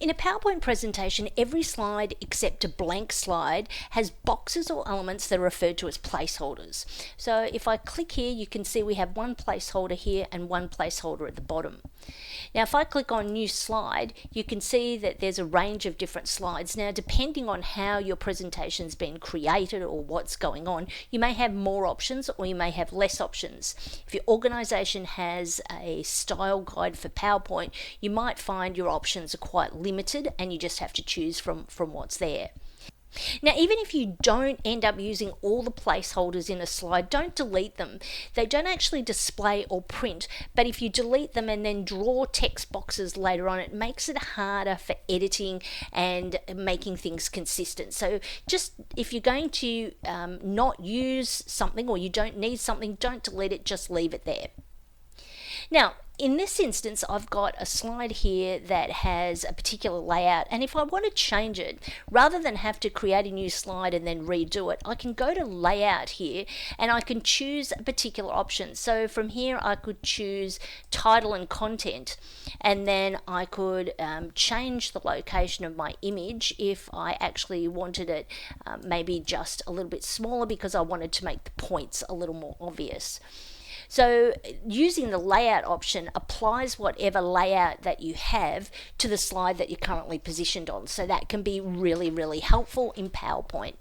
In a PowerPoint presentation, every slide except a blank slide has boxes or elements that are referred to as placeholders. So if I click here, you can see we have one placeholder here and one placeholder at the bottom. Now if I click on new slide, you can see that there's a range of different slides. Now depending on how your presentation's been created or what's going on, you may have more options or you may have less options. If your organization has a style guide for PowerPoint, you might find your options are quite limited and you just have to choose from what's there. Now, even if you don't end up using all the placeholders in a slide, don't delete them. They don't actually display or print, but if you delete them and then draw text boxes later on, it makes it harder for editing and making things consistent. So just if you're going to not use something or you don't need something, don't delete it, just leave it there. Now, in this instance, I've got a slide here that has a particular layout, and if I want to change it, rather than have to create a new slide and then redo it, I can go to layout here and I can choose a particular option. So from here I could choose title and content, and then I could change the location of my image if I actually wanted it maybe just a little bit smaller because I wanted to make the points a little more obvious. So using the layout option applies whatever layout that you have to the slide that you're currently positioned on. So that can be really, really helpful in PowerPoint.